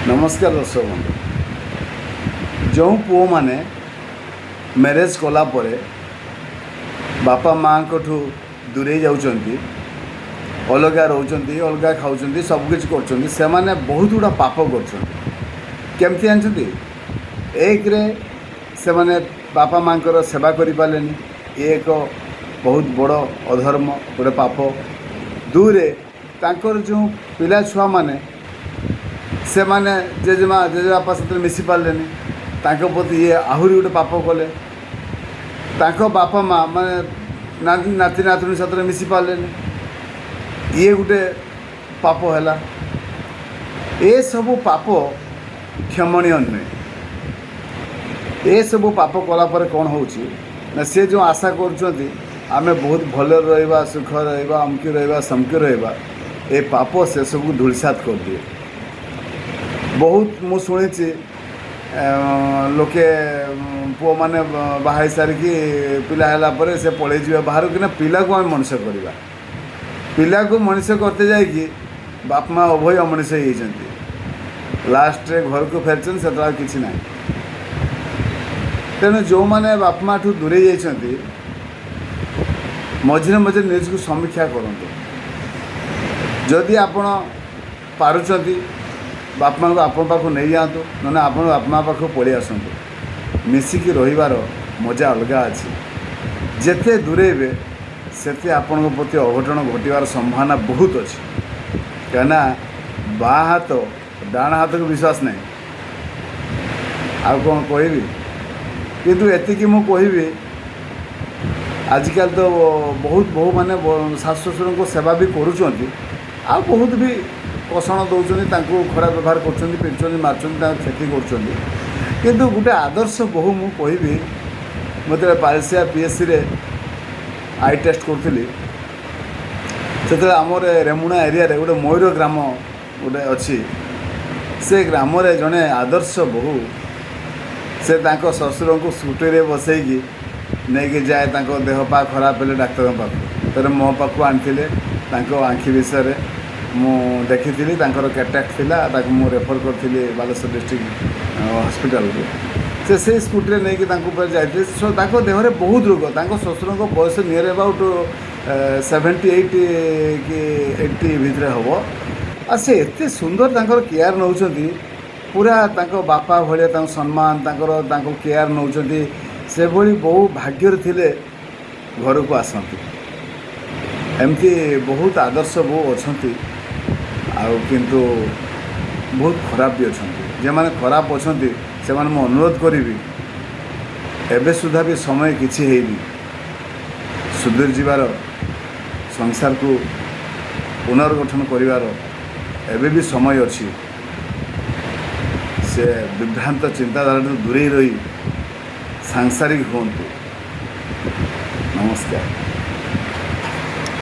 नमस्कार दर्शक बंधु। जो पुओ माने मैरेज कला परे बापा माँ को दूरे जाउचंती, अलगा रोचंती, अलगा खाउचंती, सब किछ करचंती, से माने बहुत गुड़ा पाप करचंती। केमती जानचंती? एक रे से माने बापा माँ को सेवा करि पालेनी, एक बहुत बड़ अधर्म गोटे पाप। दुरे तांकर जो पिला छुआ माने से माने जेजेमा जेजेबापा सहित मिसी पार्लेनी, तांको प्रति ये आहुरी गोटे पाप कले। तांको बापा माँ माने नाती नातुणी सहित मिसी पार्लेनी, ये गोटे पाप है। ये सबू पाप क्षमणीय नुहे। ये सबू पाप कलापर कौन हो से जो आशा करुँच आमे बहुत भल रहा, सुख रहा, अमकी रहा, समकी रहा, ये पाप से सबू धूलसात कर दिए। बहुत मु शुणी लोके पुओ मैंने बाहर सारिकी पिला है से पलि जा बाहर कि पिला को आम मनुष्य करवा, पिला को मनुष्य करते जाकि बाप माँ उभय अमनुष्य होती लास्ट रे घर को फेरचन से किसी ना। तेणु जो मैंने बाप माँ ठू दूरे जाइए मझे मझे निज को समीक्षा करूँ। जदि आपण पारुचंती बाप माँ को आप पाख नहीं जातु, ना आप बाप माँ पाख पलि आसतु। मिसिकी रहिबार मजा अलग अच्छी। जेते दूरेबे सेते आपण प्रति अघटन घटार संभावना बहुत अच्छी। कहना बाँ हाथ डाण हाथ को विश्वास नहीं। आउ कौन कहबी किंतु एतिकी मु कहबी आजिकल तो बहुत बहु माने शाशु ससुर को सेवा भी करुँच, आ बहुत भी कषण दौरान खराब व्यवहार कर मार्च क्षति कर। गोटे आदर्श बहु मु कहबी मत पालसिया पीएससी रे आई टेस्ट करी से आमर रेमुणा एरिया रे गोटे मयूर ग्राम गोटे अच्छी। से ग्राम रे जड़े आदर्श बहु से ससुर को स्कूटी रे बसैकी नहीं जाए देह पा खराब हेले डाक्तर पाख तर मो पाक आनी आँखि विषय मु देखी कैटैक्ट थिला मु रेफर करी बालेश्वर डिस्ट्रिक्ट हॉस्पिटल से स्कूटी रे नहीं जाती। सो देहरे बहुत रोग ससुर बयस नियर अबाउट 78 कि 80 भितर हम। आ से एते सुंदर केयर नौ पूरा बापा भाया सम्मान केयर नौ से भली बहु भाग्य थे घर को आसती। एमती बहुत आदर्श बहु अच्छा किंतु बहुत खराब भी अच्छा। जे माने खराब अच्छा से मैं अनुरोध करी एबे सुधा भी समय किछि हेनी सुधीर जीवार संसार को पुनर्गठन करिवार एबे भी समय अच्छी। से विभ्रांत चिंताधारा दूरे रही सांसारिक हूँ। नमस्कार।